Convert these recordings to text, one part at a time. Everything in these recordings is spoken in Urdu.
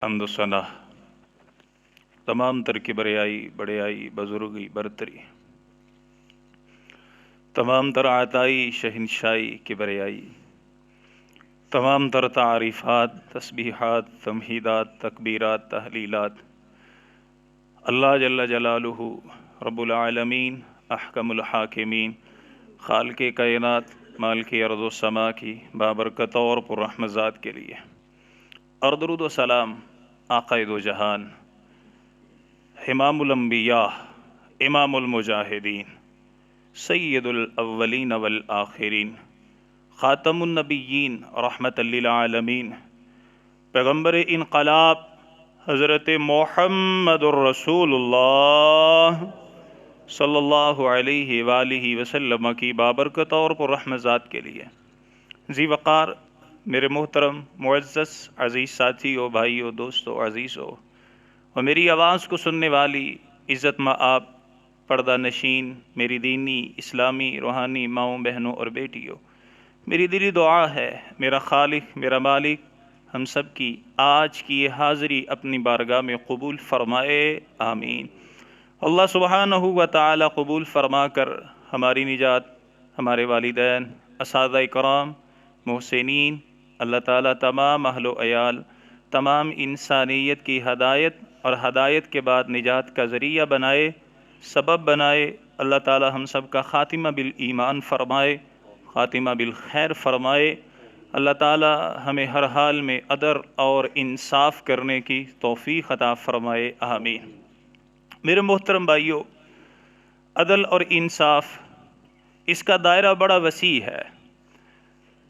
حمد و ثنا تمام تر کبریائی بڑیائی بزرگی برتری، تمام تر عطائی شہنشائی کبریائی، تمام تر تعریفات تسبیحات تمہیدات تکبیرات تحلیلات اللہ جل جلالہ رب العالمین احکم الحاکمین خالق کائنات مالک ارض و سما کی بابرکت اور پررحمت ذات کے لیے، اور درود و سلام آقائے دو جہان، امام الانبیاء، امام المجاہدین، سید الاولین والآخرین، خاتم النبیین رحمت للعالمین، پیغمبر انقلاب حضرت محمد الرسول اللہ صلی اللہ علیہ وآلہ وسلم کی بابرکت اور پررحمت ذات کے لیے ذی وقار میرے محترم معزز عزیز ساتھیو، بھائیو، دوستو، عزیزو، اور میری آواز کو سننے والی عزت مآب پردہ نشین میری دینی اسلامی روحانی ماؤں بہنوں اور بیٹیوں، میری دلی دعا ہے میرا خالق میرا مالک ہم سب کی آج کی یہ حاضری اپنی بارگاہ میں قبول فرمائے، آمین۔ اللہ سبحانہ و تعالی قبول فرما کر ہماری نجات، ہمارے والدین، اساتذہ کرام، محسنین، اللہ تعالیٰ تمام اہل و عیال، تمام انسانیت کی ہدایت اور ہدایت کے بعد نجات کا ذریعہ بنائے، سبب بنائے۔ اللہ تعالیٰ ہم سب کا خاتمہ بالایمان فرمائے، خاتمہ بالخیر فرمائے۔ اللہ تعالیٰ ہمیں ہر حال میں عدل اور انصاف کرنے کی توفیق عطا فرمائے، آمین۔ میرے محترم بھائیوں، عدل اور انصاف اس کا دائرہ بڑا وسیع ہے،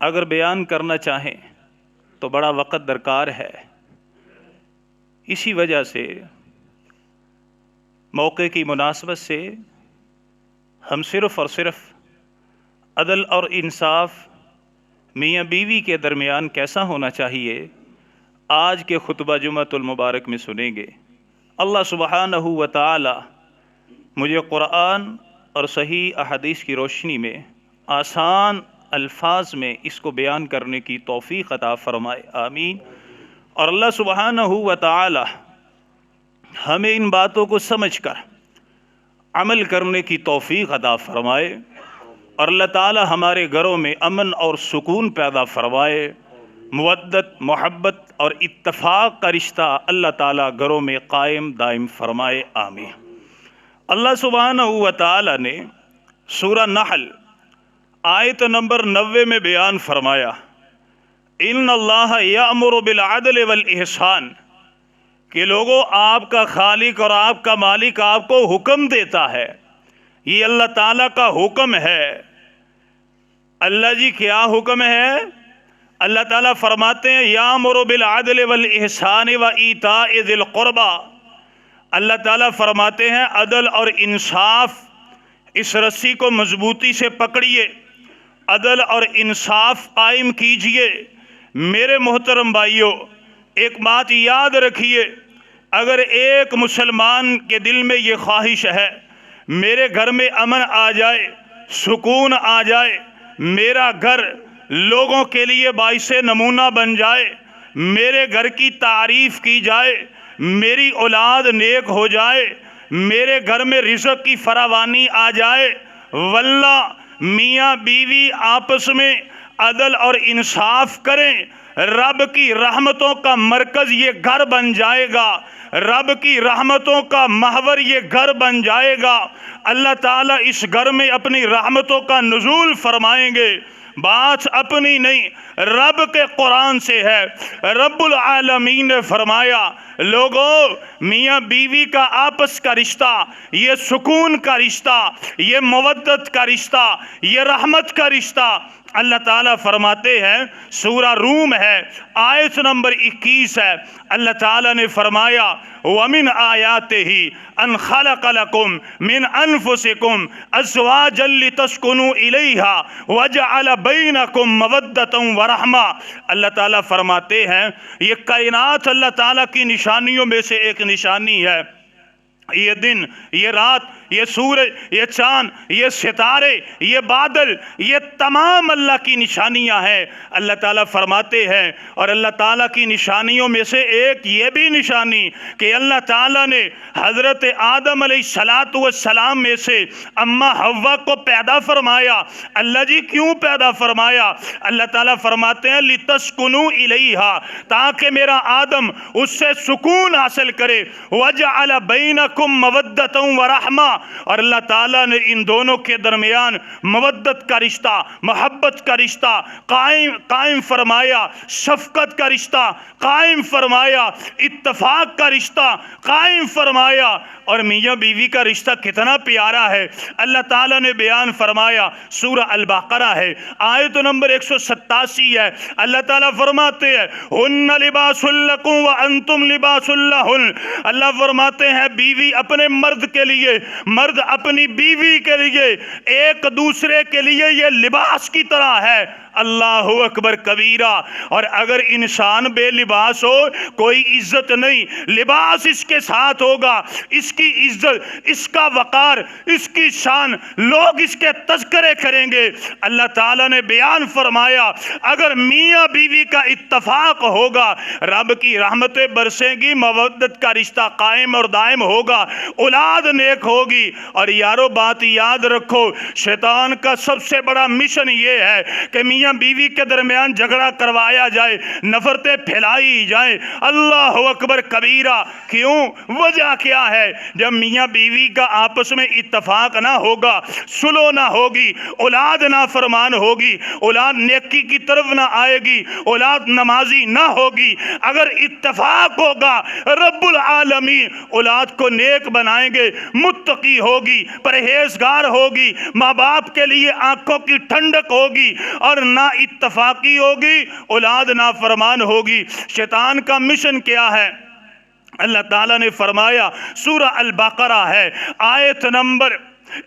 اگر بیان کرنا چاہیں تو بڑا وقت درکار ہے۔ اسی وجہ سے موقع کی مناسبت سے ہم صرف اور صرف عدل اور انصاف میاں بیوی کے درمیان کیسا ہونا چاہیے آج کے خطبہ جمعۃ المبارک میں سنیں گے۔ اللہ سبحانہ و تعالی مجھے قرآن اور صحیح احادیث کی روشنی میں آسان الفاظ میں اس کو بیان کرنے کی توفیق عطا فرمائے، آمین۔ اور اللہ سبحانہ و تعالی ہمیں ان باتوں کو سمجھ کر عمل کرنے کی توفیق عطا فرمائے، اور اللہ تعالی ہمارے گھروں میں امن اور سکون پیدا فرمائے، مودت، محبت اور اتفاق کا رشتہ اللہ تعالی گھروں میں قائم دائم فرمائے، آمین۔ اللہ سبحانہ و تعالی نے سورہ نحل آیت نمبر 90 میں بیان فرمایا، ان اللہ یأمر بالعدل والاحسان، کہ لوگوں آپ کا خالق اور آپ کا مالک آپ کو حکم دیتا ہے، یہ اللہ تعالیٰ کا حکم ہے۔ اللہ جی کیا حکم ہے؟ اللہ تعالیٰ فرماتے ہیں یأمر بالعدل والاحسان وایتاء ذی القربى، اللہ تعالیٰ فرماتے ہیں عدل اور انصاف، اس رسی کو مضبوطی سے پکڑیے، عدل اور انصاف قائم کیجئے۔ میرے محترم بھائیوں، ایک بات یاد رکھیے، اگر ایک مسلمان کے دل میں یہ خواہش ہے میرے گھر میں امن آ جائے، سکون آ جائے، میرا گھر لوگوں کے لیے باعث نمونہ بن جائے، میرے گھر کی تعریف کی جائے، میری اولاد نیک ہو جائے، میرے گھر میں رزق کی فراوانی آ جائے، واللہ میاں بیوی آپس میں عدل اور انصاف کریں، رب کی رحمتوں کا مرکز یہ گھر بن جائے گا، رب کی رحمتوں کا محور یہ گھر بن جائے گا۔ اللہ تعالیٰ اس گھر میں اپنی رحمتوں کا نزول فرمائیں گے۔ بات اپنی نہیں، رب کے قرآن سے ہے۔ رب العالمین نے فرمایا لوگوں، میاں بیوی کا آپس کا رشتہ، یہ سکون کا رشتہ، یہ مودت کا رشتہ، یہ رحمت کا رشتہ، اللہ تعالیٰ فرماتے ہیں، سورہ روم ہے، آیت نمبر 21 ہے، اللہ تعالیٰ نے فرمایا وَمِنْ آيَاتِهِ أَنْ خَلَقَ لَكُم مِّنْ أَنفُسِكُمْ أَزْوَاجًا لِتَسْكُنُوا إِلَيْهَا وَجَعَلَ بَيْنَكُمْ مَوَدَّةً وَرَحْمَةً۔ اللہ تعالیٰ فرماتے ہیں یہ کائنات اللہ تعالیٰ کی نشانیوں میں سے ایک نشانی ہے، یہ دن، یہ رات، یہ سورج، یہ چاند، یہ ستارے، یہ بادل، یہ تمام اللہ کی نشانیاں ہیں۔ اللہ تعالیٰ فرماتے ہیں، اور اللہ تعالیٰ کی نشانیوں میں سے ایک یہ بھی نشانی کہ اللہ تعالیٰ نے حضرت آدم علیہ السلام میں سے اماں حوا کو پیدا فرمایا۔ اللہ جی کیوں پیدا فرمایا؟ اللہ تعالیٰ فرماتے ہیں لِتَسْكُنُوا إِلَيْهَا، تاکہ میرا آدم اس سے سکون حاصل کرے۔ وَجَعَلَ بَيْنَكُمْ مَوَدَّةً وَرَحْمَةً، اور اللہ تعالیٰ نے ان دونوں کے درمیان مودت کا رشتہ، محبت کا رشتہ قائم فرمایا، شفقت کا رشتہ قائم فرمایا، اتفاق کا رشتہ قائم فرمایا۔ اور میاں بیوی کا رشتہ کتنا پیارا ہے، اللہ تعالیٰ نے بیان فرمایا، سورہ البقرہ ہے، آیت نمبر 187 ہے۔ اللہ تعالیٰ فرماتے ہیں ہن لباس لکم وانتم لباس لہن، اللہ فرماتے ہیں بیوی اپنے مرد کے لیے، مرد اپنی بیوی کے لیے، ایک دوسرے کے لیے یہ لباس کی طرح ہے۔ اللہ اکبر کبیرہ۔ اور اگر انسان بے لباس ہو کوئی عزت نہیں، لباس اس کے ساتھ ہوگا، اس کی عزت، اس کا وقار، اس کی شان، لوگ اس کے تذکرے کریں گے۔ اللہ تعالیٰ نے بیان فرمایا اگر میاں بیوی کا اتفاق ہوگا رب کی رحمتیں برسیں گی، مودت کا رشتہ قائم اور دائم ہوگا، اولاد نیک ہوگی۔ اور یارو بات یاد رکھو، شیطان کا سب سے بڑا مشن یہ ہے کہ میاں بیوی کے درمیان جھگڑا کروایا جائے، نفرتیں پھیلائی جائیں۔ اللہ اکبر کبیرہ۔ کیوں؟ وجہ کیا ہے؟ جب میاں بیوی کا آپس میں اتفاق نہ ہوگا، سلو نہ ہوگی، اولاد نافرمان ہوگی، اولاد نیکی کی طرف نہ آئے گی، اولاد نمازی نہ ہوگی۔ اگر اتفاق ہوگا رب العالمین اولاد کو نیک بنائیں گے، متقی ہوگی، پرہیزگار ہوگی، ماں باپ کے لیے آنکھوں کی ٹھنڈک ہوگی، اور نہ اتفاقی ہوگی، اولاد نافرمان ہوگی۔ شیطان کا مشن کیا ہے؟ اللہ تعالیٰ نے فرمایا، سورہ البقرہ ہے، آیت نمبر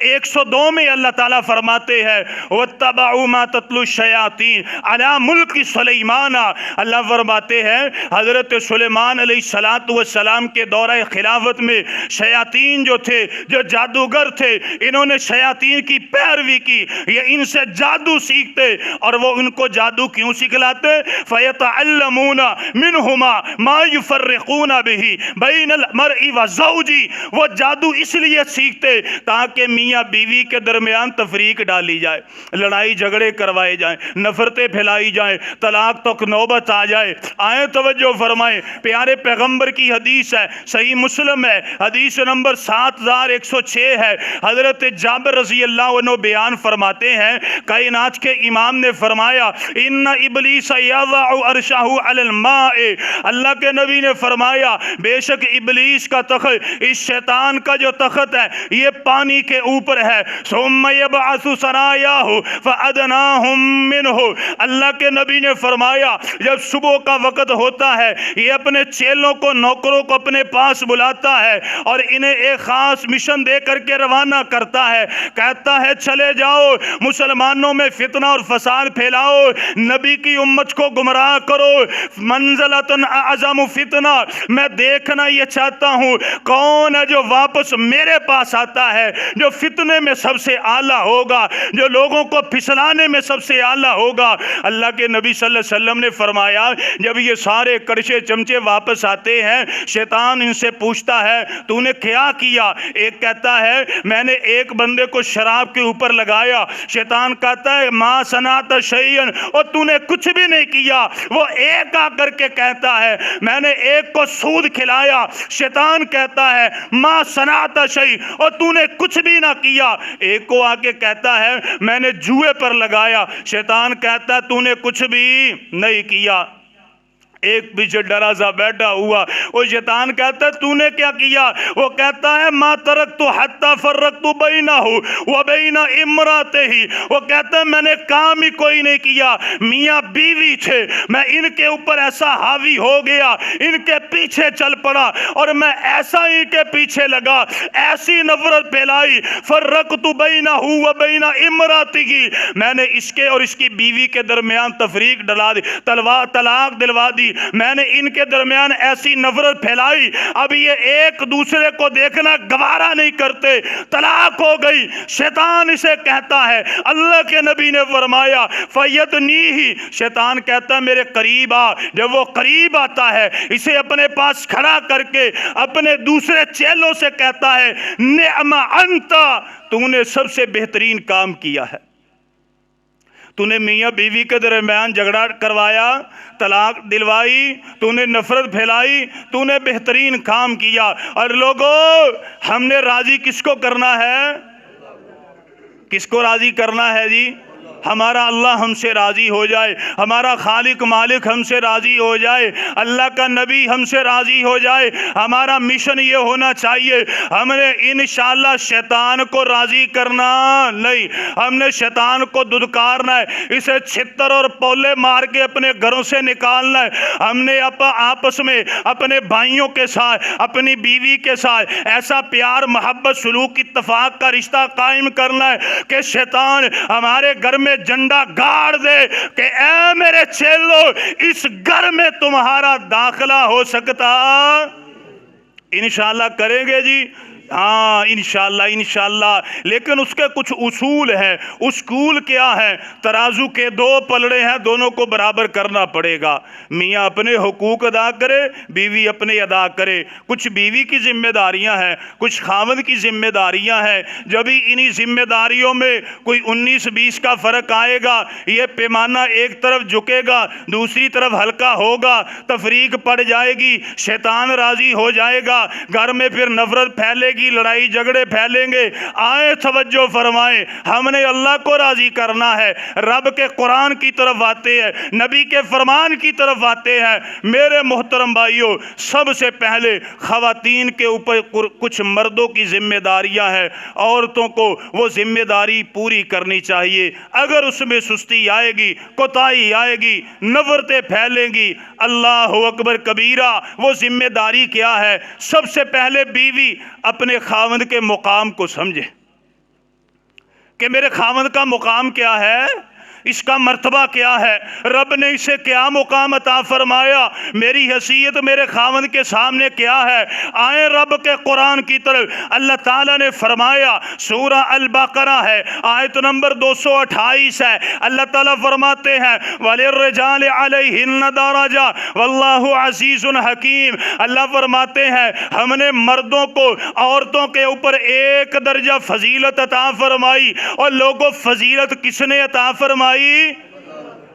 102 میں اللہ تعالیٰ فرماتے ہیں وَاتَّبَعُوا مَا تَتْلُو الشَّيَاطِينُ عَلَى مُلْكِ سُلَيْمَانَ، اللہ فرماتے ہیں حضرت سلیمان علیہ السلام کے دورہ خلافت میں شیاطین جو تھے، جو جادوگر تھے، انہوں نے شیاطین کی پیروی کی، یہ ان سے جادو سیکھتے، اور وہ ان کو جادو کیوں سکھلاتے؟ فَيَتَعَلَّمُونَ مِنْهُمَا مَا يُفَرِّقُونَ بِهِ بَيْنَ الْمَرْءِ وَزَوْجِهِ، وہ جادو اس لیے سیکھتے تاکہ میاں بیوی کے درمیان تفریق ڈالی جائے، لڑائی جھگڑے کروائے جائیں، نفرتیں پھیلائی جائیں، طلاق تک نوبت آ جائے۔ آئیں توجہ فرمائیں، پیارے پیغمبر کی حدیث ہے، صحیح مسلم ہے، حدیث نمبر 7106 ہے۔ حضرت جابر رضی اللہ عنہ بیان فرماتے ہیں کائنات کے امام نے فرمایا ان ابلیس یضع عرشہ علی الماء، اللہ کے نبی نے فرمایا بے شک ابلیس کا تخت، اس شیطان کا جو تخت ہے یہ پانی کے اوپر ہے۔ ثم یبعث سرایاہ فادناہم منہ، اللہ کے نبی نے فرمایا جب صبح کا وقت ہوتا ہے یہ اپنے چیلوں کو، نوکروں کو اپنے پاس بلاتا ہے اور انہیں ایک خاص مشن دے کر کے روانہ کرتا ہے، کہتا ہے چلے جاؤ مسلمانوں میں فتنہ اور فساد پھیلاؤ، نبی کی امت کو گمراہ کرو، منزلتن اعظم فتنہ، میں دیکھنا یہ چاہتا ہوں کون ہے جو واپس میرے پاس آتا ہے، جو فتنے میں سب سے اعلیٰ ہوگا، جو لوگوں کو پھسلانے میں سب سے اعلیٰ ہوگا۔ اللہ کے نبی صلی اللہ علیہ وسلم نے فرمایا جب یہ سارے کڑچے چمچے واپس آتے ہیں شیطان ان سے پوچھتا ہے تو نے کیا کیا؟ ایک کہتا ہے میں نے ایک بندے کو شراب کے اوپر لگایا، شیطان کہتا ہے ما صنعت شیئا، اور تو نے کچھ بھی نہیں کیا۔ وہ ایک آ کر کے کہتا ہے میں نے ایک کو سود کھلایا، شیطان کہتا ہے ما صنعت شیئا، اور تو نے کچھ بھی نہ کیا۔ ایک کو آ کے کہتا ہے میں نے جوئے پر لگایا، شیطان کہتا ہے تو نے کچھ بھی نہیں کیا۔ ایک پیچھے ڈرا سا بیٹھا ہوا، وہ شیطان کہتا ہے تو نے کیا کیا؟ وہ کہتا ہے ما ترکت حتی فرقت بینہ وبین امراتہ، وہ کہتا ہے میں نے کام ہی کوئی نہیں کیا، میاں بیوی تھے، میں ان کے اوپر ایسا حاوی ہو گیا، ان کے پیچھے چل پڑا اور میں ایسا ہی کے پیچھے لگا، ایسی نفرت پھیلائی، فرقت بینہ وبین امراتہ، میں نے اس کے اور اس کی بیوی کے درمیان تفریق ڈلا دی، طلاق دلوا دی، میں نے ان کے درمیان ایسی نفرت پھیلائی، اب یہ ایک دوسرے کو دیکھنا گوارا نہیں کرتے، طلاق ہو گئی۔ شیطان اسے کہتا ہے، اللہ کے نبی نے فرمایا فَيَدْنِيهِ، شیطان کہتا ہے میرے قریب آ۔ جب وہ قریب آتا ہے اسے اپنے پاس کھڑا کر کے اپنے دوسرے چیلوں سے کہتا ہے نعم انت، تو نے سب سے بہترین کام کیا ہے، تو نے میاں بیوی کے درمیان جھگڑا کروایا، طلاق دلوائی، تو نے نفرت پھیلائی، تو نے بہترین کام کیا۔ اور لوگوں، ہم نے راضی کس کو کرنا ہے؟ کس کو راضی کرنا ہے جی؟ ہمارا اللہ ہم سے راضی ہو جائے، ہمارا خالق مالک ہم سے راضی ہو جائے، اللہ کا نبی ہم سے راضی ہو جائے۔ ہمارا مشن یہ ہونا چاہیے، ہم نے انشاءاللہ شیطان کو راضی کرنا نہیں، ہم نے شیطان کو دھتکارنا ہے، اسے چھتر اور پولے مار کے اپنے گھروں سے نکالنا ہے۔ ہم نے آپس میں اپنے بھائیوں کے ساتھ، اپنی بیوی کے ساتھ ایسا پیار محبت سلوک اتفاق کا رشتہ قائم کرنا ہے کہ شیطان ہمارے گھر میں جھنڈا گاڑ دے کہ اے میرے چیلو، اس گھر میں تمہارا داخلہ ہو سکتا۔ انشاءاللہ کریں گے جی؟ ہاں انشاءاللہ انشاءاللہ، لیکن اس کے کچھ اصول ہیں۔ اصول کیا ہے؟ ترازو کے دو پلڑے ہیں، دونوں کو برابر کرنا پڑے گا۔ میاں اپنے حقوق ادا کرے، بیوی اپنے ادا کرے۔ کچھ بیوی کی ذمہ داریاں ہیں، کچھ خاوند کی ذمہ داریاں ہیں۔ جب ہی انہی ذمہ داریوں میں کوئی 19-20 کا فرق آئے گا، یہ پیمانہ ایک طرف جھکے گا، دوسری طرف ہلکا ہوگا، تفریق پڑ جائے گی، شیطان راضی ہو جائے گا، گھر میں پھر نفرت پھیلے گی، لڑائی جھگڑے پھیلیں گے۔ آئیں توجہ فرمائیں، ہم نے اللہ کو راضی کرنا ہے، رب کے قرآن کی طرف آتے ہیں، نبی کے فرمان کی طرف آتے ہیں۔ میرے محترم بھائیوں، سب سے پہلے خواتین کے اوپر کچھ مردوں کی ذمہ داریاں ہیں، عورتوں کو وہ ذمہ داری پوری کرنی چاہیے۔ اگر اس میں سستی آئے گی، کوتاہی آئے گی، نفرتیں پھیلیں گی، اللہ اکبر کبیرہ۔ وہ ذمہ داری کیا ہے؟ سب سے پہلے بیوی اپنے خاوند کے مقام کو سمجھے کہ میرے خاوند کا مقام کیا ہے، اس کا مرتبہ کیا ہے، رب نے اسے کیا مقام عطا فرمایا، میری حیثیت میرے خاوند کے سامنے کیا ہے۔ آئیں رب کے قرآن کی طرف، اللہ تعالیٰ نے فرمایا، سورہ البقرہ ہے، آیت نمبر 228 ہے، اللہ تعالیٰ فرماتے ہیں وَلِلرِّجَالِ عَلَيْهِنَّ دَرَجَةٌ وَاللَّهُ عَزِيزٌ حَكِيمٌ۔ اللہ فرماتے ہیں ہم نے مردوں کو عورتوں کے اوپر ایک درجہ فضیلت عطا فرمائی۔ اور لوگوں، فضیلت کس نے عطا فرمائی؟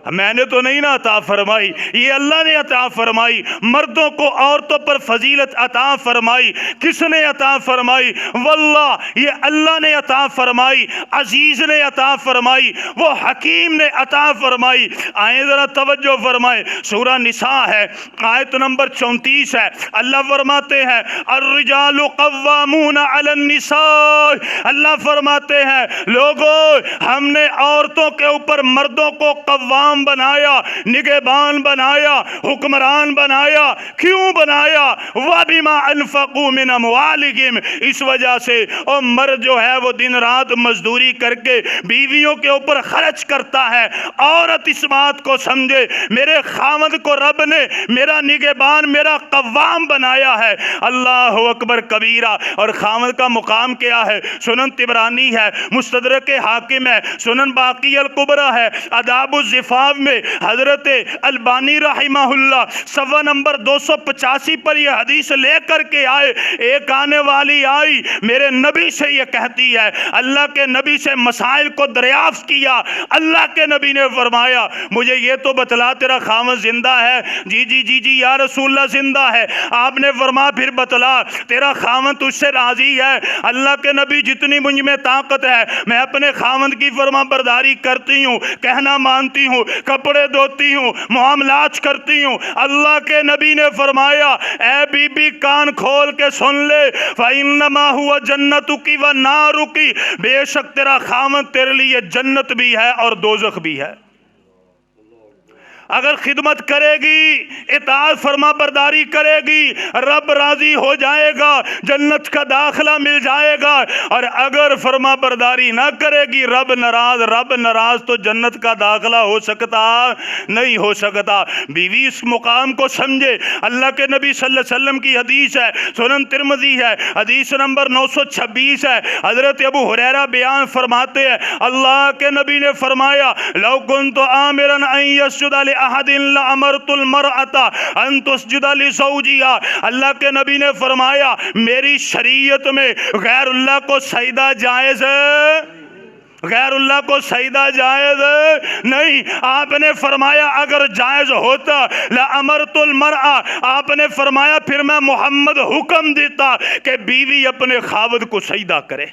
میں نے تو نہیں نا عطا فرمائی، یہ اللہ نے عطا فرمائی۔ مردوں کو عورتوں پر فضیلت عطا فرمائی، کس نے عطا فرمائی؟ واللہ، یہ اللہ نے عطا فرمائی، عزیز نے عطا فرمائی، وہ حکیم نے عطا فرمائی۔ آئیں ذرا توجہ فرمائیں، سورہ نساء ہے، آیت نمبر 34 ہے، اللہ فرماتے ہیں الرجال قوامون علی النساء۔ اللہ فرماتے ہیں لوگوں، ہم نے عورتوں کے اوپر مردوں کو قوام بنایا، نگہبان بنایا، حکمران بنایا۔ کیوں بنایا؟ وَبِمَا أَنفَقُوا مِنْ أَمْوَالِهِمْ، اس وجہ سے اور مرد جو ہے وہ دن رات مزدوری کر کے بیویوں کے اوپر خرچ کرتا ہے۔ عورت اس بات کو سمجھے، میرے خاوند کو رب نے میرا نگہبان، میرا قوام بنایا ہے۔ اللہ اکبر کبیرہ۔ اور خاوند کا مقام کیا ہے؟ سنن طبرانی ہے، مستدرک حاکم ہے، سنن باقی الکبریٰ ہے، آداب الزفاف میں حضرت البانی رحمہ اللہ صفحہ نمبر 285 پر یہ حدیث لے کر کے آئے۔ ایک آنے والی آئی، میرے نبی سے یہ کہتی ہے، اللہ کے نبی سے مسائل کو دریافت کیا، اللہ کے نبی نے فرمایا مجھے یہ تو بتلا تیرا خاوند زندہ ہے؟ جی جی جی جی یا رسول اللہ زندہ ہے۔ آپ نے فرمایا پھر بتلا تیرا خاوند تجھ سے راضی ہے؟ اللہ کے نبی جتنی مجھ میں طاقت ہے میں اپنے خاوند کی فرما برداری کرتی ہوں، کہنا مانتی ہوں، کپڑے دھوتی ہوں، معاملات کرتی ہوں۔ اللہ کے نبی نے فرمایا اے بی بی کان کھول کے سن لے، فَإِنَّمَا هُوَ جَنَّتُكِ وَنَارُكِ، بے شک تیرا خاوند تیرے لیے جنت بھی ہے اور دوزخ بھی ہے۔ اگر خدمت کرے گی، اطاعت فرما برداری کرے گی، رب راضی ہو جائے گا، جنت کا داخلہ مل جائے گا۔ اور اگر فرما برداری نہ کرے گی، رب ناراض تو جنت کا داخلہ ہو سکتا نہیں ہو سکتا۔ بیوی اس مقام کو سمجھے۔ اللہ کے نبی صلی اللہ علیہ وسلم کی حدیث ہے، سنن ترمذی ہے، حدیث نمبر 926 ہے۔ حضرت ابو ہریرہ بیان فرماتے ہیں، اللہ کے نبی نے فرمایا، لو کنت آمرا ان یسجد لأحد لامرت المرأة ان تسجد لزوجها۔ اللہ کے نبی نے فرمایا، میری شریعت میں غیر اللہ کو سجدہ جائز ہے، غیر اللہ کو سجدہ جائز نہیں۔ آپ نے فرمایا اگر جائز ہوتا لامرت المرأة، آپ نے فرمایا پھر میں محمد حکم دیتا کہ بیوی اپنے خاوند کو سجدہ کرے۔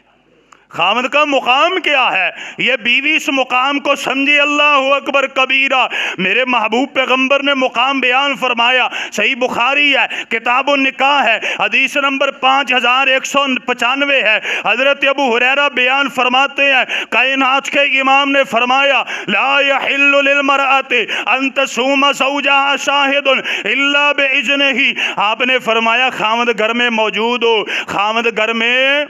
خاوند کا مقام کیا ہے، یہ بیوی اس مقام کو سمجھے۔ اللہ اکبر کبیرہ۔ میرے محبوب پیغمبر نے مقام بیان فرمایا، صحیح بخاری ہے، کتاب النکاح ہے، حدیث نمبر 5195 ہے۔ حضرت ابو ہریرہ بیان فرماتے ہیں، کائنات کے امام نے فرمایا، لا یحل للمرأة ان تصوم زوجها شاہد الا باذنہ۔ آپ نے فرمایا خاوند گھر میں موجود ہو، خاوند گھر میں،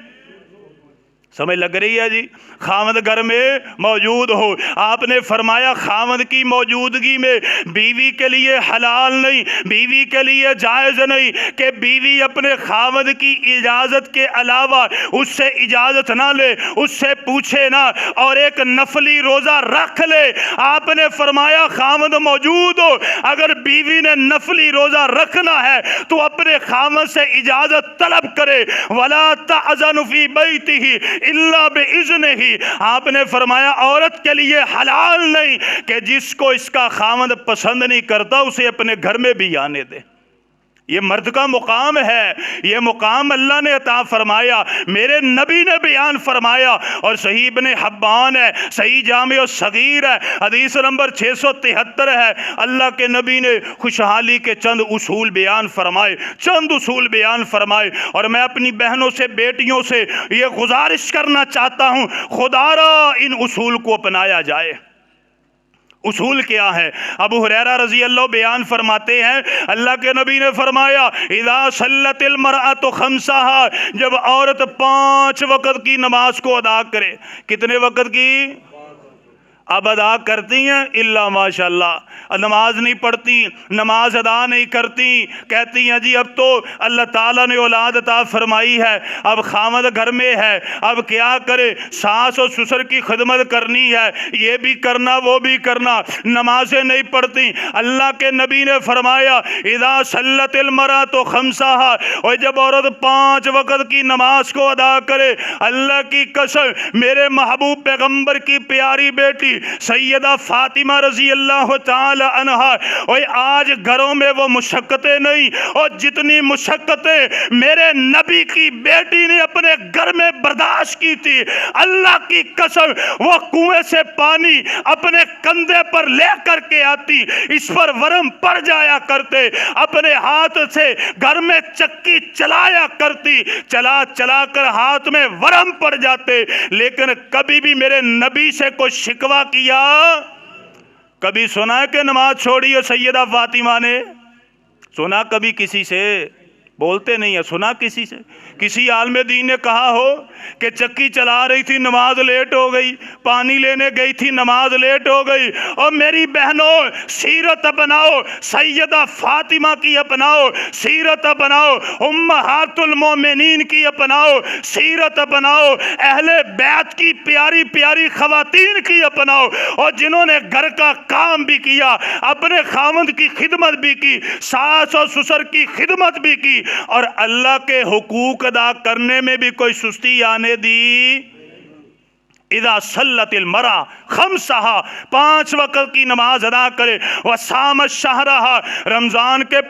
سمجھ لگ رہی ہے جی، خاوند گھر میں موجود ہو۔ آپ نے فرمایا خاوند کی موجودگی میں بیوی کے لیے حلال نہیں، بیوی کے لیے جائز نہیں کہ بیوی اپنے خاوند کی اجازت کے علاوہ اس سے اجازت نہ لے، اس سے پوچھے نہ، اور ایک نفلی روزہ رکھ لے۔ آپ نے فرمایا خاوند موجود ہو، اگر بیوی نے نفلی روزہ رکھنا ہے تو اپنے خاوند سے اجازت طلب کرے، وَلَا تَأْذَنُ فِي بَيْتِهِ الا باذنہ۔ آپ نے فرمایا عورت کے لیے حلال نہیں کہ جس کو اس کا خاوند پسند نہیں کرتا اسے اپنے گھر میں بھی آنے دے۔ یہ مرد کا مقام ہے، یہ مقام اللہ نے عطا فرمایا، میرے نبی نے بیان فرمایا، اور صحیح ابن حبان ہے، صحیح جامع الصغیر ہے، حدیث نمبر 673 ہے۔ اللہ کے نبی نے خوشحالی کے چند اصول بیان فرمائے، چند اصول بیان فرمائے، اور میں اپنی بہنوں سے، بیٹیوں سے یہ گزارش کرنا چاہتا ہوں، خدا را ان اصول کو اپنایا جائے۔ اصول کیا ہے؟ ابو ہریرہ رضی اللہ بیان فرماتے ہیں، اللہ کے نبی نے فرمایا، اذا صلت المرأة خمسہا، جب عورت 5 وقت کی نماز کو ادا کرے۔ کتنے وقت کی؟ اب ادا کرتی ہیں الا ماشاءاللہ، نماز نہیں پڑھتی، نماز ادا نہیں کرتی، کہتی ہیں جی اب تو اللہ تعالیٰ نے اولاد عطا فرمائی ہے، اب خاوند گھر میں ہے، اب کیا کرے، ساس اور سسر کی خدمت کرنی ہے، یہ بھی کرنا وہ بھی کرنا، نمازیں نہیں پڑھتی۔ اللہ کے نبی نے فرمایا اذا صلت المرأة خمسہا، اور جب عورت 5 وقت کی نماز کو ادا کرے، اللہ کی قسم میرے محبوب پیغمبر کی پیاری بیٹی سیدہ فاطمہ رضی اللہ تعالی عنہا، اور آج گھروں میں وہ مشقتیں نہیں، اور جتنی مشقتیں میرے نبی کی بیٹی نے اپنے گھر میں برداشت کی تھی، اللہ کی قسم وہ کنویں سے پانی اپنے کندھے پر لے کر کے آتی، اس پر ورم پڑ جایا کرتے، اپنے ہاتھ سے گھر میں چکی چلایا کرتی، چلا چلا کر ہاتھ میں ورم پڑ جاتے، لیکن کبھی بھی میرے نبی سے کوئی شکوہ کیا؟ کبھی سنا ہے کہ نماز چھوڑی ہے سیدہ فاطمہ نے؟ سنا کبھی کسی سے؟ بولتے نہیں ہے، سنا کسی سے؟ کسی عالم دین نے کہا ہو کہ چکی چلا رہی تھی نماز لیٹ ہو گئی، پانی لینے گئی تھی نماز لیٹ ہو گئی؟ اور میری بہنوں سیرت اپناؤ، سیدہ فاطمہ کی اپناؤ، سیرت اپناؤ، امہات المومنین کی اپناؤ، سیرت اپناؤ، اہل بیت کی پیاری پیاری خواتین کی اپناؤ، اور جنہوں نے گھر کا کام بھی کیا، اپنے خاوند کی خدمت بھی کی، ساس اور سسر کی خدمت بھی کی، اور اللہ کے حقوق ادا کرنے میں بھی کوئی سستی آنے دی؟ اذا صلت المرأة خمسہا، 5 وقت کی نماز ادا کرے، وصامت شہرہا، رمضان کے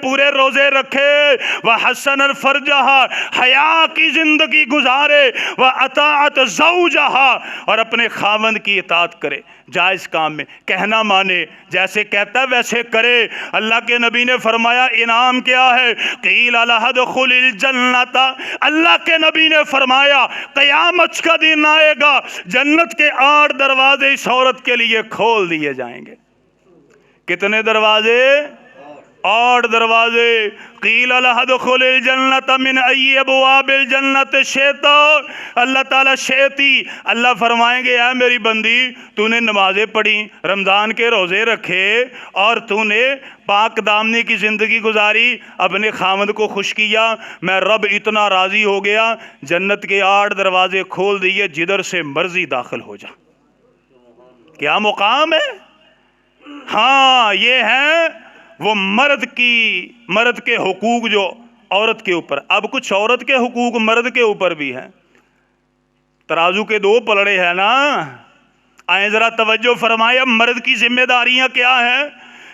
پورے روزے رکھے، وحسن فرجہا، حیا کی زندگی گزارے، واطاعت زوجہا، اور اپنے خاوند کی اطاعت کرے، جائز کام میں کہنا مانے، جیسے کہتا ہے ویسے کرے۔ اللہ کے نبی نے فرمایا انعام کیا ہے؟ قیل لہا ادخل الجنۃ، اللہ کے نبی نے فرمایا قیامت کا دن آئے گا، جنت کے 8 دروازے اس عورت کے لیے کھول دیے جائیں گے۔ کتنے دروازے؟ 8 دروازے۔ قیل لہ ادخل الجنت من ای ابواب الجنت شئت، اللہ تعالیٰ شئتی، اللہ فرمائیں گے اے میری بندی تو نے نمازیں پڑھی، رمضان کے روزے رکھے اور تو نے پاک دامنی کی زندگی گزاری، اپنے خاوند کو خوش کیا، میں رب اتنا راضی ہو گیا، جنت کے 8 دروازے کھول دیے، جدھر سے مرضی داخل ہو جا۔ کیا مقام ہے؟ ہاں یہ ہے وہ مرد کے حقوق جو عورت کے اوپر۔ اب کچھ عورت کے حقوق مرد کے اوپر بھی ہیں۔ ترازو کے 2 پلڑے ہیں نا، آئیں ذرا توجہ فرمائے۔ اب مرد کی ذمہ داریاں کیا ہیں؟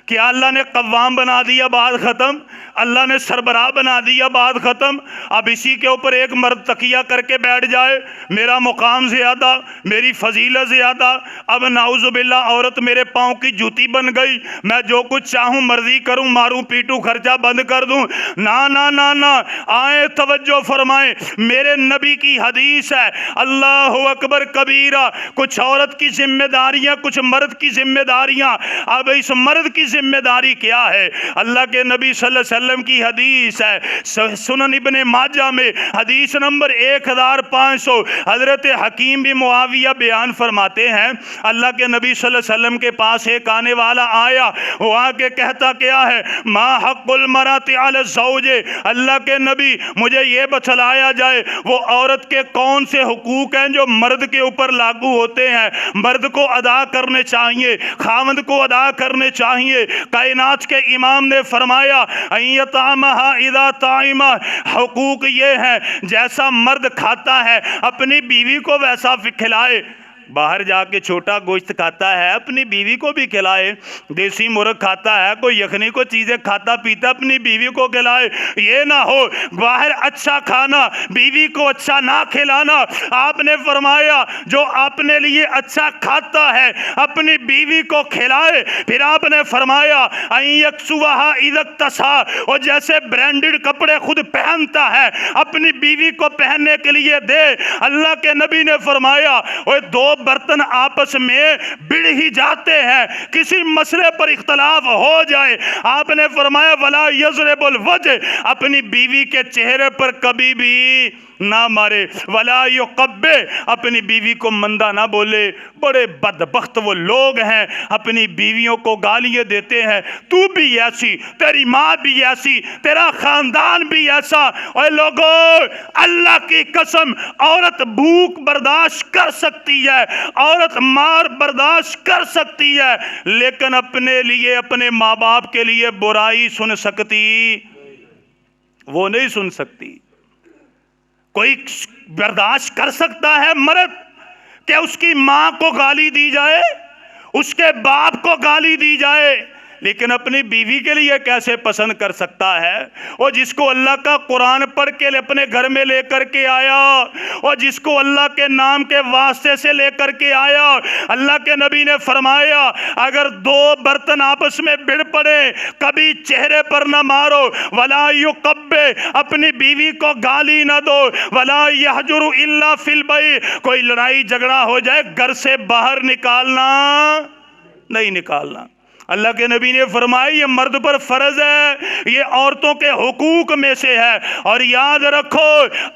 کیا اللہ نے قوام بنا دیا بات ختم؟ اللہ نے سربراہ بنا دیا بات ختم؟ اب اسی کے اوپر ایک مرد تکیہ کر کے بیٹھ جائے، میرا مقام زیادہ، میری فضیلت زیادہ، اب نعوذ باللہ عورت میرے پاؤں کی جوتی بن گئی، میں جو کچھ چاہوں مرضی کروں، ماروں پیٹوں، خرچہ بند کر دوں۔ نا نا نا نا، آئیں توجہ فرمائیں، میرے نبی کی حدیث ہے، اللہ اکبر کبیرہ، کچھ عورت کی ذمہ داریاں، کچھ مرد کی ذمہ داریاں۔ اب اس مرد کی ذمہ داری کیا ہے؟ اللہ کے نبی صلی اللہ علیہ وسلم کی حدیث ہے، سنن ابن ماجہ میں حدیث نمبر 1500، حضرت حکیم بن معاویہ بیان فرماتے ہیں، اللہ کے نبی صلی اللہ علیہ وسلم کے پاس ایک آنے والا آیا، وہ آ کے کہتا کیا ہے؟ ما حق المرأۃ علی الزوج، اللہ کے نبی مجھے یہ بتلایا جائے وہ عورت کے کون سے حقوق ہیں جو مرد کے اوپر لاگو ہوتے ہیں، مرد کو ادا کرنے چاہیے، خاوند کو ادا کرنے چاہیے۔ کائنات کے امام نے فرمایا ایطعمھا اذا طعم، حقوق یہ ہیں جیسا مرد کھاتا ہے اپنی بیوی کو ویسا کھلائے۔ باہر جا کے چھوٹا گوشت کھاتا ہے اپنی بیوی کو بھی کھلائے، دیسی مرغ کھاتا ہے، کوئی یخنی کو چیزیں کھاتا پیتا اپنی بیوی کو کھلائے۔ یہ نہ ہو باہر اچھا کھانا بیوی کو اچھا نہ کھلانا۔ آپ نے فرمایا جو اپنے لیے اچھا کھاتا ہے اپنی بیوی کو کھلائے۔ پھر آپ نے فرمایا ان یکسوھا اذا اکتسا، اور جیسے برانڈڈ کپڑے خود پہنتا ہے اپنی بیوی کو پہننے کے لیے دے۔ اللہ کے نبی نے فرمایا وہ 2 برتن آپس میں بڑھ ہی جاتے ہیں، کسی مسئلے پر اختلاف ہو جائے، آپ نے فرمایا ولا یضرب الوجہ، اپنی بیوی کے چہرے پر کبھی بھی نہ مارے، ولا یقبہ، اپنی بیوی کو مندہ نہ بولے۔ بڑے بدبخت وہ لوگ ہیں اپنی بیویوں کو گالیاں دیتے ہیں، تو بھی ایسی، تیری ماں بھی ایسی، تیرا خاندان بھی ایسا۔ اے لوگوں اللہ کی قسم، عورت بھوک برداشت کر سکتی ہے، عورت مار برداشت کر سکتی ہے، لیکن اپنے لیے اپنے ماں باپ کے لیے برائی سن سکتی وہ نہیں سن سکتی۔ کوئی برداشت کر سکتا ہے مرد کہ اس کی ماں کو گالی دی جائے، اس کے باپ کو گالی دی جائے، لیکن اپنی بیوی کے لیے کیسے پسند کر سکتا ہے؟ اور جس کو اللہ کا قرآن پڑھ کے اپنے گھر میں لے کر کے آیا، اور جس کو اللہ کے نام کے واسطے سے لے کر کے آیا، اللہ کے نبی نے فرمایا اگر 2 برتن آپس میں بڑھ پڑے کبھی چہرے پر نہ مارو، ولا یقبہ، اپنی بیوی کو گالی نہ دو، ولا یہجر الا فی البیت، کوئی لڑائی جھگڑا ہو جائے گھر سے باہر نکالنا نہیں نکالنا۔ اللہ کے نبی نے فرمایا یہ مرد پر فرض ہے، یہ عورتوں کے حقوق میں سے ہے۔ اور یاد رکھو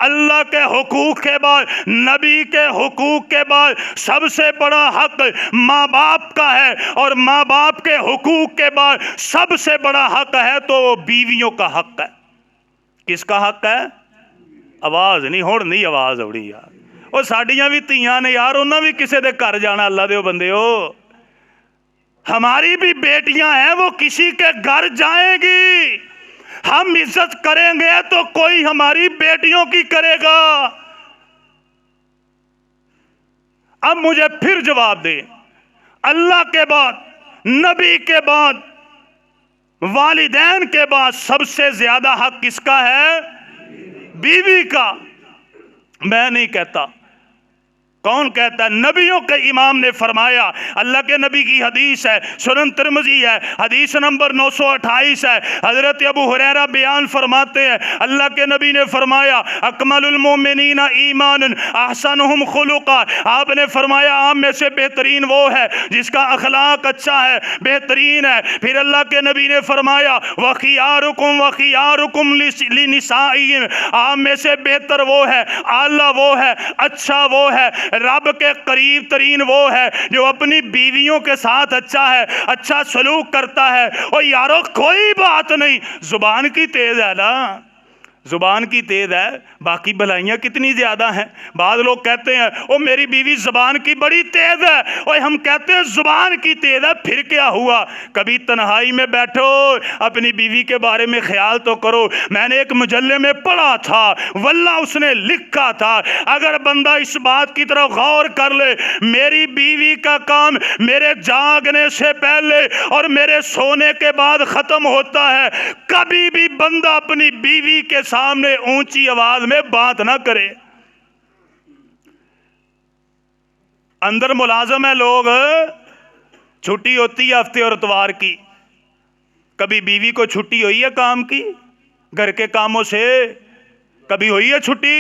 اللہ کے حقوق کے بعد، نبی کے حقوق کے بعد سب سے بڑا حق ماں باپ کا ہے، اور ماں باپ کے حقوق کے بعد سب سے بڑا حق ہے تو وہ بیویوں کا حق ہے۔ کس کا حق ہے؟ آواز نہیں ہوڑ نہیں آواز اوڑی یار، وہ ساڈیاں بھی تیاں نے یار، انہاں بھی کسے دے گھر جانا، اللہ دے بندے ہو، ہماری بھی بیٹیاں ہیں وہ کسی کے گھر جائیں گی، ہم عزت کریں گے تو کوئی ہماری بیٹیوں کی کرے گا۔ اب مجھے پھر جواب دے، اللہ کے بعد، نبی کے بعد، والدین کے بعد سب سے زیادہ حق کس کا ہے؟ بیوی کا۔ میں نہیں کہتا کون کہتا ہے؟ نبیوں کے امام نے فرمایا۔ اللہ کے نبی کی حدیث ہے، سنن ترمذی ہے، حدیث نمبر 928 ہے۔ حضرت ابو ہریرہ بیان فرماتے ہیں اللہ کے نبی نے فرمایا اکمل المومنین ایمان احسنہم خلقا، آپ نے فرمایا عام میں سے بہترین وہ ہے جس کا اخلاق اچھا ہے، بہترین ہے۔ پھر اللہ کے نبی نے فرمایا وخیارکم وخیارکم لنسائہم، عام میں سے بہتر وہ ہے، اعلیٰ وہ ہے، اچھا وہ ہے، رب کے قریب ترین وہ ہے جو اپنی بیویوں کے ساتھ اچھا ہے، اچھا سلوک کرتا ہے۔ اور یارو کوئی بات نہیں، زبان کی تیز ہے نا، زبان کی تیز ہے، باقی بھلائیاں کتنی زیادہ ہیں۔ بعض لوگ کہتے ہیں او میری بیوی زبان کی بڑی تیز ہے، اور ہم کہتے ہیں زبان کی تیز ہے، پھر کیا ہوا؟ کبھی تنہائی میں بیٹھو اپنی بیوی کے بارے میں خیال تو کرو۔ میں نے ایک مجلے میں پڑھا تھا، واللہ اس نے لکھا تھا اگر بندہ اس بات کی طرف غور کر لے میری بیوی کا کام میرے جاگنے سے پہلے اور میرے سونے کے بعد ختم ہوتا ہے، کبھی بھی بندہ اپنی بیوی کے سامنے اونچی آواز میں بات نہ کرے۔ اندر ملازم ہے لوگ، چھٹی ہوتی ہے ہفتے اور اتوار کی، کبھی بیوی کو چھٹی ہوئی ہے کام کی گھر کے کاموں سے؟ کبھی ہوئی ہے چھٹی؟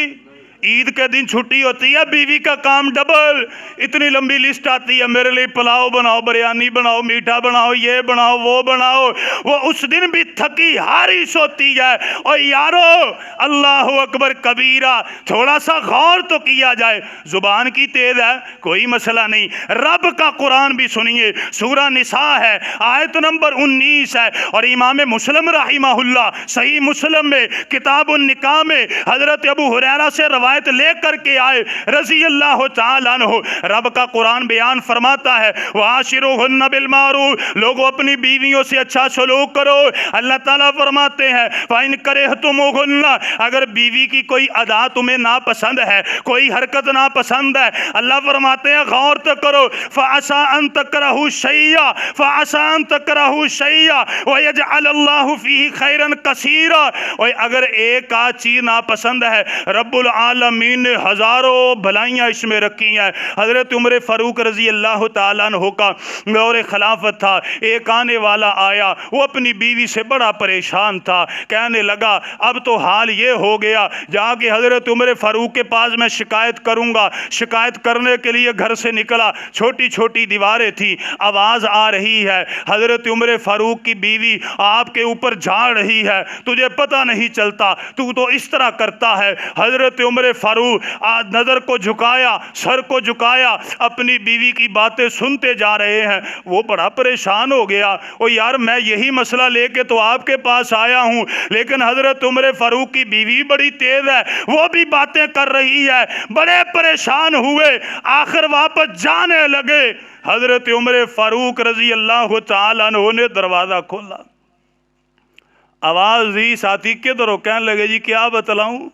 عید کے دن چھٹی ہوتی ہے، بیوی کا کام ڈبل، اتنی لمبی لسٹ آتی ہے میرے لیے پلاؤ بناؤ، بریانی بناؤ، میٹھا بناؤ، یہ بناؤ وہ بناؤ۔ وہ اس دن بھی تھکی ہاری سوتی ہے۔ اور یارو اللہ اکبر کبیرہ، تھوڑا سا غور تو کیا جائے۔ زبان کی تیز ہے کوئی مسئلہ نہیں، رب کا قرآن بھی سنیے، سورہ نساء ہے، آیت نمبر 19 ہے، اور امام مسلم رحمہ اللہ صحیح مسلم میں کتاب النکاح میں حضرت ابو ہریرہ سے روایت لے کر کے آئے رضی اللہ تعالیٰ عنہ۔ رب کا قرآن بیان فرماتا ہے وَعَاشِرُوهُنَّ بِالْمَعْرُوفِ، لوگوں اپنی بیویوں سے اچھا سلوک کرو۔ اللہ تعالیٰ فرماتے ہیں فَإِنْ كَرِهْتُمُوهُنَّ، اگر بیوی کی کوئی ادا تمہیں ناپسند ہے، کوئی حرکت ناپسند ہے، اللہ فرماتے ہیں غور تو کرو فَعَسَىٰ أَن تَكْرَهُوا شَيْئًا فَعَسَىٰ أَن تَكْرَهُوا شَيْئًا وَيَجْعَلَ اللَّهُ فِيهِ خَيْرًا كَثِيرًا، اور اگر ایک آدھ چیز ناپسند ہے، رب العالمین نے ہزاروں بھلائیاں اس میں رکھی ہیں۔ حضرت عمر فاروق رضی اللہ تعالیٰ عنہ کا دور خلافت تھا، ایک آنے والا آیا، وہ اپنی بیوی سے بڑا پریشان تھا، کہنے لگا اب تو حال یہ ہو گیا، جا کے حضرت عمر فاروق کے پاس میں شکایت کروں گا۔ شکایت کرنے کے لیے گھر سے نکلا، چھوٹی چھوٹی دیواریں تھی، آواز آ رہی ہے حضرت عمر فاروق کی بیوی آپ کے اوپر جھاڑ رہی ہے، تجھے پتہ نہیں چلتا، تو اس طرح کرتا ہے۔ حضرت عمر فاروق نظر کو جھکایا، سر کو جھکایا، اپنی بیوی کی باتیں سنتے جا رہے ہیں۔ وہ بڑا پریشان ہو گیا، او یار میں یہی مسئلہ لے کے تو آپ کے پاس آیا ہوں، لیکن حضرت عمر فاروق کی بیوی بڑی تیز ہے، وہ بھی باتیں کر رہی ہے۔ بڑے پریشان ہوئے، آخر واپس جانے لگے۔ حضرت عمر فاروق رضی اللہ تعالیٰ عنہ نے دروازہ کھولا، آواز دی ساتھی کدھر ہو؟ کہنے لگے جی کیا بتلاؤں،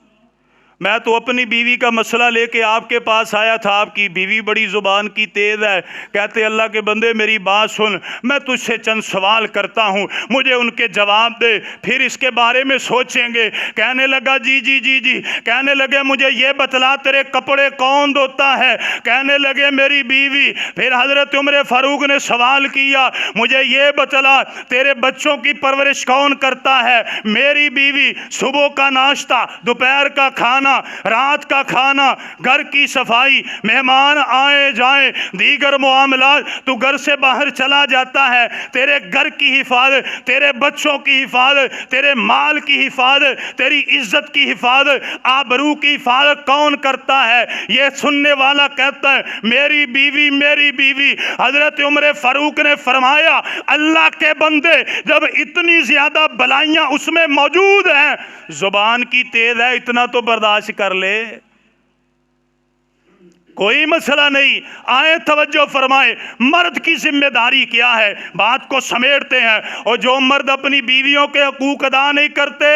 میں تو اپنی بیوی کا مسئلہ لے کے آپ کے پاس آیا تھا، آپ کی بیوی بڑی زبان کی تیز ہے۔ کہتے اللہ کے بندے میری بات سن، میں تجھ سے چند سوال کرتا ہوں، مجھے ان کے جواب دے، پھر اس کے بارے میں سوچیں گے۔ کہنے لگا جی جی جی جی۔ کہنے لگے مجھے یہ بتلا تیرے کپڑے کون دھوتا ہے؟ کہنے لگے میری بیوی۔ پھر حضرت عمر فاروق نے سوال کیا مجھے یہ بتلا تیرے بچوں کی پرورش کون کرتا ہے؟ میری بیوی۔ صبح کا ناشتہ، دوپہر کا کھانا، رات کا کھانا، گھر کی صفائی، مہمان آئے جائیں، دیگر معاملات، تو گھر سے باہر چلا جاتا ہے، تیرے گھر کی حفاظت، تیرے بچوں کی حفاظت، تیرے مال کی حفاظت، تیری عزت کی حفاظت، آبرو کی حفاظت کون کرتا ہے؟ یہ سننے والا کہتا ہے میری بیوی میری بیوی۔ حضرت عمر فاروق نے فرمایا اللہ کے بندے جب اتنی زیادہ بلائیاں اس میں موجود ہیں، زبان کی تیز ہے اتنا تو برداشت کر لے، کوئی مسئلہ نہیں۔ آئیں توجہ فرمائے، مرد کی ذمہ داری کیا ہے؟ بات کو سمیٹتے ہیں۔ اور جو مرد اپنی بیویوں کے حقوق ادا نہیں کرتے،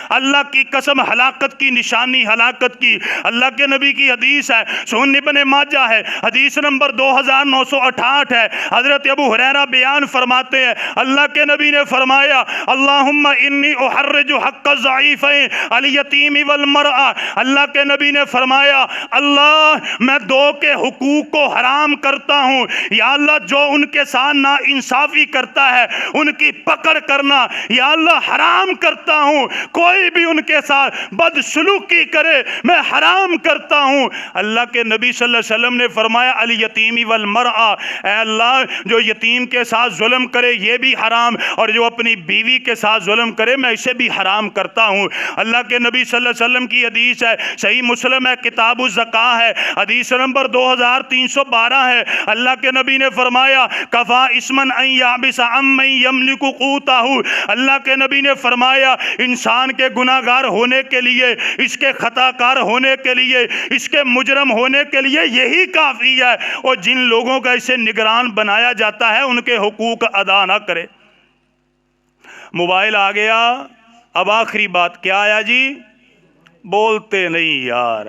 اللہ کی قسم ہلاکت کی نشانی، ہلاکت کی۔ اللہ کے نبی کی حدیث ہے، سنن ابن ماجہ ہے، حدیث نمبر 2968 ہے۔ حضرت ابو ہریرہ بیان فرماتے ہیں اللہ کے نبی نے فرمایا اللہم انی احرج حق الضعیفین الیتیم والمرأة، اللہ کے نبی نے فرمایا اللہ میں دو کے حقوق کو حرام کرتا ہوں۔ یا اللہ جو ان کے ساتھ نا انصافی کرتا ہے ان کی پکڑ کرنا یا اللہ حرام کرتا ہوں، کوئی بھی ان کے ساتھ بدسلوکی کرے میں حرام کرتا ہوں۔ اللہ کے نبی صلی اللہ علیہ وسلم نے فرمایا الیتیم والمرأہ، اے اللہ جو یتیم کے ساتھ ظلم کرے یہ بھی حرام، اور جو اپنی بیوی کے ساتھ ظلم کرے میں اسے بھی حرام کرتا ہوں۔ اللہ کے نبی صلی اللہ علیہ وسلم کی حدیث ہے، صحیح مسلم ہے، کتاب الزکاة ہے، حدیث نمبر 2312 ہے۔ اللہ کے نبی نے فرمایا کفا اسمن ان یعبس عمن یملک قوتہ، اللہ کے نبی نے فرمایا انسان کے گناہ گار ہونے کے لیے، اس کے خطا کار ہونے کے لیے، اس کے مجرم ہونے کے لیے یہی کافی ہے، اور جن لوگوں کا اسے نگران بنایا جاتا ہے ان کے حقوق ادا نہ کرے۔ موبائل آ گیا، اب آخری بات کیا آیا جی؟ بولتے نہیں یار،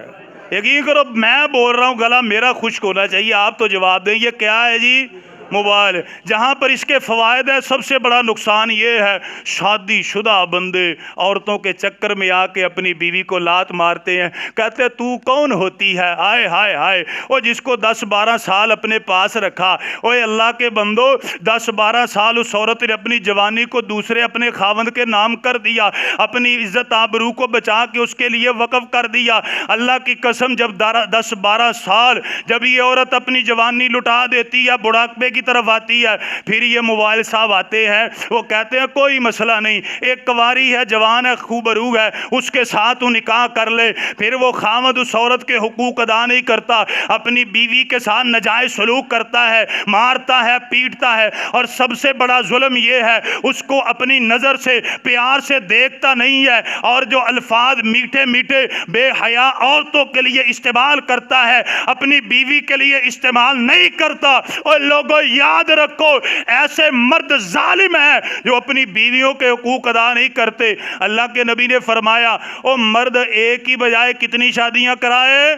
یقین کرو میں بول رہا ہوں گلا میرا خشک ہونا چاہیے، آپ تو جواب دیں۔ یہ کیا ہے جی؟ موبائل۔ جہاں پر اس کے فوائد ہے سب سے بڑا نقصان یہ ہے شادی شدہ بندے عورتوں کے چکر میں آ کے اپنی بیوی کو لات مارتے ہیں، کہتے تو کون ہوتی ہے، ہائے ہائے ہائے، وہ جس کو 10-12 سال اپنے پاس رکھا، اوے اللہ کے بندو 10-12 سال اس عورت نے اپنی جوانی کو دوسرے اپنے خاوند کے نام کر دیا، اپنی عزت آبرو کو بچا کے اس کے لیے وقف کر دیا۔ اللہ کی قسم جب 10-12 سال جب یہ عورت اپنی جوانی لٹا دیتی ہے، بڑھاپے کی طرف آتی ہے، پھر یہ موبائل صاحب آتے ہیں، وہ کہتے ہیں کوئی مسئلہ نہیں، ایک کواری ہے، جوان ہے، خوبرو ہے، اس کے ساتھ تو نکاح کر لے۔ پھر وہ خامد اس عورت کے حقوق ادا نہیں کرتا، اپنی بیوی کے ساتھ ناجائز سلوک کرتا ہے، مارتا ہے، پیٹتا ہے، اور سب سے بڑا ظلم یہ ہے اس کو اپنی نظر سے پیار سے دیکھتا نہیں ہے، اور جو الفاظ میٹھے میٹھے بے حیا عورتوں کے لیے استعمال کرتا ہے اپنی بیوی کے لیے استعمال نہیں کرتا۔ اور لوگوں یاد رکھو ایسے مرد ظالم ہیں جو اپنی بیویوں کے حقوق ادا نہیں کرتے۔ اللہ کے نبی نے فرمایا او مرد ایک ہی بجائے کتنی شادیاں کرائے؟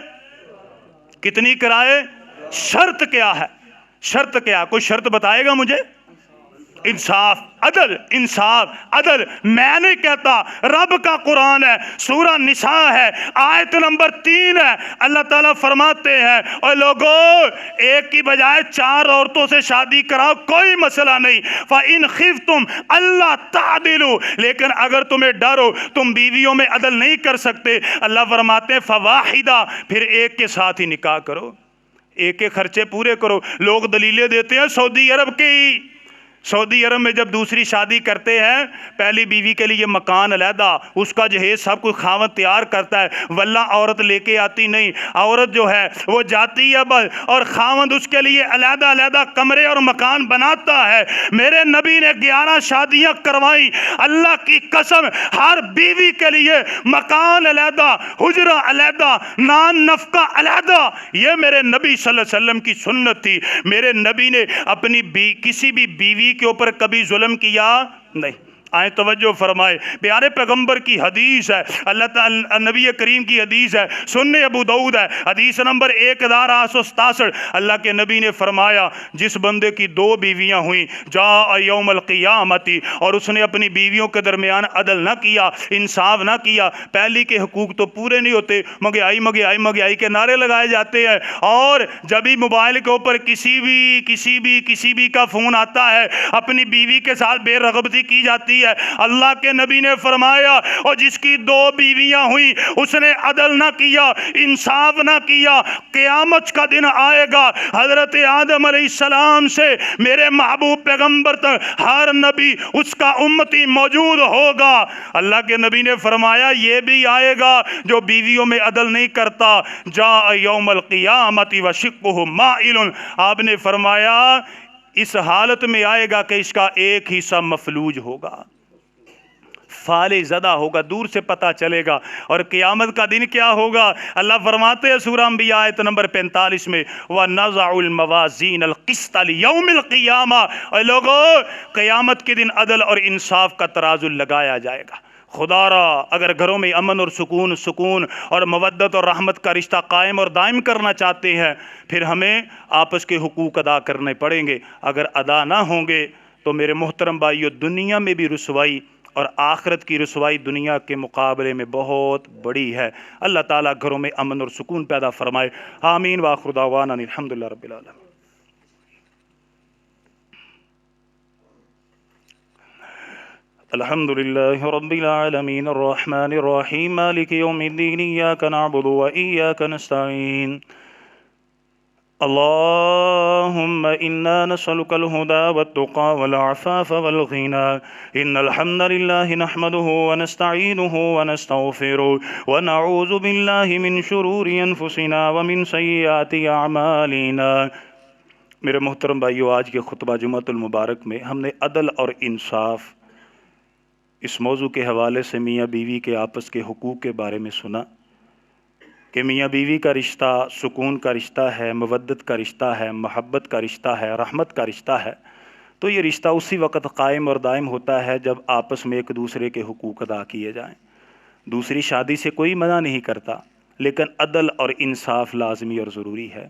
کتنی کرائے؟ شرط کیا ہے؟ شرط کیا؟ کوئی شرط بتائے گا مجھے؟ انصاف، عدل، انصاف، عدل۔ میں نہیں کہتا، رب کا قرآن ہے، سورہ نساء ہے، آیت نمبر 3 ہے، اللہ تعالیٰ فرماتے ہیں اور لوگوں ایک کی بجائے 4 عورتوں سے شادی کراؤ، کوئی مسئلہ نہیں۔ فَإِنْ خِفْتُمْ أَلَّا تَعْدِلُوا، لیکن اگر تمہیں ڈر ہو تم بیویوں میں عدل نہیں کر سکتے، اللہ فرماتے ہیں فَوَاحِدَةً، پھر ایک کے ساتھ ہی نکاح کرو، ایک کے خرچے پورے کرو۔ لوگ دلیلیں دیتے ہیں سعودی عرب کی، سعودی عرب میں جب دوسری شادی کرتے ہیں پہلی بیوی کے لیے مکان علیحدہ، اس کا جہیز سب کچھ خاوند تیار کرتا ہے، واللہ عورت لے کے آتی نہیں، عورت جو ہے وہ جاتی ہے بس، اور خاوند اس کے لیے علیحدہ علیحدہ کمرے اور مکان بناتا ہے۔ میرے نبی نے 11 شادیاں کروائیں، اللہ کی قسم ہر بیوی کے لیے مکان علیحدہ، حجرہ علیحدہ، نان نفقہ علیحدہ، یہ میرے نبی صلی اللہ علیہ وسلم کی سنت تھی۔ میرے نبی نے اپنی کسی بھی بیوی کے اوپر کبھی ظلم کیا نہیں۔ آئیں توجہ فرمائے، پیارے پیغمبر کی حدیث ہے، اللہ تعالی نبی کریم کی حدیث ہے، سنن ابو داؤد ہے، حدیث نمبر 1867، اللہ کے نبی نے فرمایا جس بندے کی 2 بیویاں ہوئیں جاء یوم القیامتی، اور اس نے اپنی بیویوں کے درمیان عدل نہ کیا، انصاف نہ کیا، پہلی کے حقوق تو پورے نہیں ہوتے، مہنگائی مہنگائی مہنگائی کے نعرے لگائے جاتے ہیں، اور جب بھی موبائل کے اوپر کسی بھی کا فون آتا ہے اپنی بیوی کے ساتھ بے رغبتی کی جاتی ہے، اللہ کے نبی نے فرمایا اور جس کی 2 بیویاں ہوئیں اس نے عدل نہ کیا، انصاف نہ کیا، قیامت کا دن آئے گا، حضرت آدم علیہ السلام سے میرے محبوب پیغمبر تک ہر نبی اس کا امتی موجود ہوگا۔ اللہ کے نبی نے فرمایا یہ بھی آئے گا جو بیویوں میں عدل نہیں کرتا، جاء یوم القیامت وشقہ مائل، آپ نے فرمایا اس حالت میں آئے گا کہ اس کا ایک حصہ مفلوج ہوگا، فالح زدہ ہوگا، دور سے پتہ چلے گا۔ اور قیامت کا دن کیا ہوگا؟ اللہ فرماتے ہیں سورہ انبیاء آیت نمبر 45 میں وَنَضَعُ الْمَوَازِينَ الْقِسْطَ لِيَوْمِ الْقِيَامَةِ، اور لوگوں قیامت کے دن عدل اور انصاف کا ترازو لگایا جائے گا۔ خدا را اگر گھروں میں امن اور سکون اور مودت اور رحمت کا رشتہ قائم اور دائم کرنا چاہتے ہیں پھر ہمیں آپس کے حقوق ادا کرنے پڑیں گے، اگر ادا نہ ہوں گے تو میرے محترم بھائیو دنیا میں بھی رسوائی، اور آخرت کی رسوائی دنیا کے مقابلے میں بہت بڑی ہے۔ اللہ تعالیٰ گھروں میں امن اور سکون پیدا فرمائے، آمین۔ وآخر دعوانا الحمدللہ رب العالمین۔ الحمد لله رب العالمين الرحمن الرحيم مالك يوم الدين إياك نعبد وإياك نستعين اللهم إنا نسألك الهدى والتقى والعفاف والغنى إن الحمد لله نحمده ونستعينه ونستغفره ونعوذ بالله من شرور أنفسنا ومن سيئات أعمالنا۔ میرے محترم بھائیو، آج کے خطبہ جمعۃ المبارک میں ہم نے عدل اور انصاف اس موضوع کے حوالے سے میاں بیوی کے آپس کے حقوق کے بارے میں سنا کہ میاں بیوی کا رشتہ سکون کا رشتہ ہے، مودت کا رشتہ ہے، محبت کا رشتہ ہے، رحمت کا رشتہ ہے۔ تو یہ رشتہ اسی وقت قائم اور دائم ہوتا ہے جب آپس میں ایک دوسرے کے حقوق ادا کیے جائیں۔ دوسری شادی سے کوئی منع نہیں کرتا، لیکن عدل اور انصاف لازمی اور ضروری ہے۔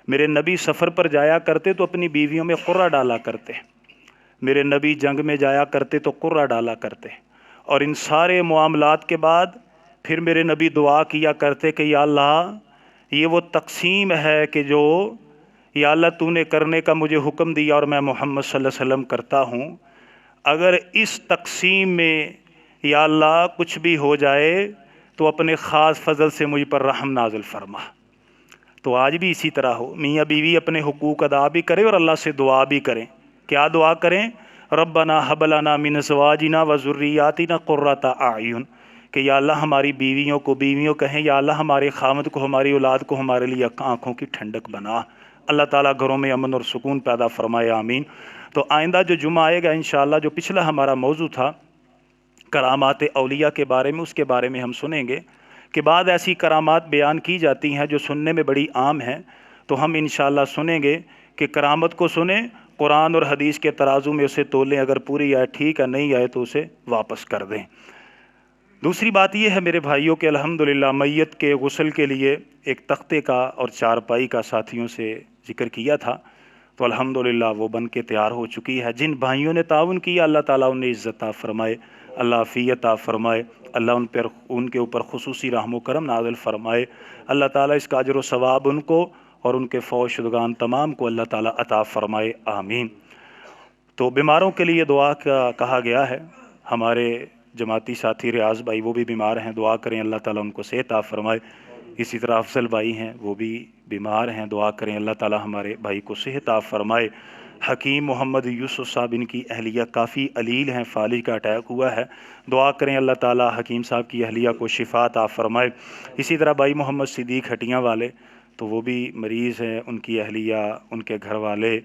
میرے نبی سفر پر جایا کرتے تو اپنی بیویوں میں قرہ ڈالا کرتے، میرے نبی جنگ میں جایا کرتے تو قرہ ڈالا کرتے، اور ان سارے معاملات کے بعد پھر میرے نبی دعا کیا کرتے کہ یا اللہ یہ وہ تقسیم ہے کہ جو یا اللہ تو نے کرنے کا مجھے حکم دیا اور میں محمد صلی اللہ علیہ وسلم کرتا ہوں، اگر اس تقسیم میں یا اللہ کچھ بھی ہو جائے تو اپنے خاص فضل سے مجھ پر رحم نازل فرما۔ تو آج بھی اسی طرح ہو، میاں بیوی اپنے حقوق ادا بھی کریں اور اللہ سے دعا بھی کریں۔ کیا دعا کریں؟ ربنا حب لنا من ازواجنا وذریاتنا قرۃ اعین، کہ یا اللہ ہماری بیویوں کہیں یا اللہ ہمارے خامد کو، ہماری اولاد کو ہمارے لیے آنکھوں کی ٹھنڈک بنا۔ اللہ تعالیٰ گھروں میں امن اور سکون پیدا فرمائے، آمین۔ تو آئندہ جو جمعہ آئے گا انشاءاللہ، جو پچھلا ہمارا موضوع تھا کرامات اولیاء کے بارے میں، اس کے بارے میں ہم سنیں گے کہ بعض ایسی کرامات بیان کی جاتی ہیں جو سننے میں بڑی عام ہیں۔ تو ہم انشاءاللہ سنیں گے کہ کرامت کو سنیں، قرآن اور حدیث کے ترازو میں اسے تولیں، اگر پوری آئے ٹھیک ہے، نہیں آئے تو اسے واپس کر دیں۔ دوسری بات یہ ہے میرے بھائیوں کہ الحمدللہ میت کے غسل کے لیے ایک تختے کا اور چارپائی کا ساتھیوں سے ذکر کیا تھا، تو الحمدللہ وہ بن کے تیار ہو چکی ہے۔ جن بھائیوں نے تعاون کیا اللہ تعالیٰ انہیں عزت عطا فرمائے، اللہ عافیت عطا فرمائے، اللہ ان کے اوپر خصوصی رحم و کرم نازل فرمائے۔ اللہ تعالیٰ اس کا اجر و ثواب ان کو اور ان کے فوت شدگان تمام کو اللہ تعالیٰ عطا فرمائے، آمین۔ تو بیماروں کے لیے دعا کا کہا گیا ہے۔ ہمارے جماعتی ساتھی ریاض بھائی وہ بھی بیمار ہیں، دعا کریں اللہ تعالیٰ ان کو صحت عطا فرمائے۔ اسی طرح افضل بھائی ہیں وہ بھی بیمار ہیں، دعا کریں اللہ تعالیٰ ہمارے بھائی کو صحت عطا فرمائے۔ حکیم محمد یوسف صاحب ان کی اہلیہ کافی علیل ہیں، فالج کا اٹیک ہوا ہے، دعا کریں اللہ تعالیٰ حکیم صاحب کی اہلیہ کو شفا عطا فرمائے۔ اسی طرح بھائی محمد صدیق ہٹیاں والے تو وہ بھی مریض ہیں، ان کی اہلیہ، ان کے گھر والے،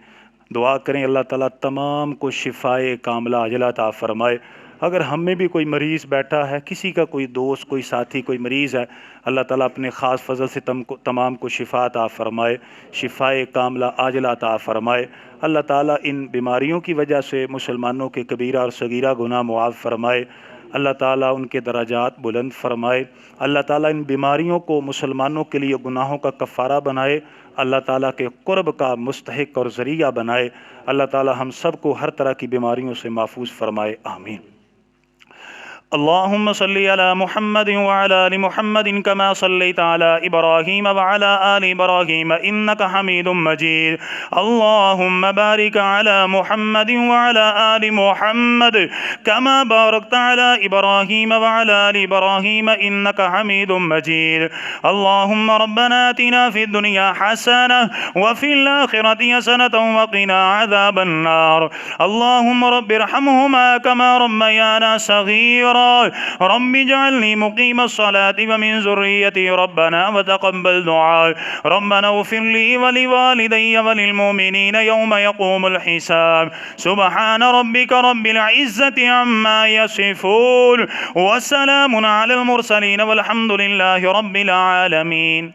دعا کریں اللہ تعالیٰ تمام کو شفائے کاملہ عاجلہ عطا فرمائے۔ اگر ہم میں بھی کوئی مریض بیٹھا ہے، کسی کا کوئی دوست کوئی ساتھی کوئی مریض ہے، اللہ تعالیٰ اپنے خاص فضل سے تمام کو شفا عطا فرمائے، شفائے کاملہ عاجلہ عطا فرمائے۔ اللہ تعالیٰ ان بیماریوں کی وجہ سے مسلمانوں کے کبیرہ اور صغیرہ گناہ معاف فرمائے، اللہ تعالیٰ ان کے درجات بلند فرمائے، اللہ تعالیٰ ان بیماریوں کو مسلمانوں کے لیے گناہوں کا کفارہ بنائے، اللہ تعالیٰ کے قرب کا مستحق اور ذریعہ بنائے۔ اللہ تعالیٰ ہم سب کو ہر طرح کی بیماریوں سے محفوظ فرمائے، آمین۔ اللهم صل على محمد وعلى آل محمد كما صليت على إبراهيم وعلى آل إبراهيم إنك حميد مجيد اللهم بارك على محمد وعلى آل محمد كما باركت على إبراهيم وعلى آل إبراهيم إنك حميد مجيد اللهم ربنا آتنا في الدنيا حسنة وفي الآخرة حسنة وقنا عذاب النار اللهم رب ارحمهما كما ربيانا صغيرا رب اجعلني مقيم الصلاة ومن ذريتي ربنا وتقبل دعاء ربنا اغفر لي ولوالدي وللمؤمنين يوم يقوم الحساب سبحان ربك رب العزة عما يصفون وسلام على المرسلين والحمد لله رب العالمين۔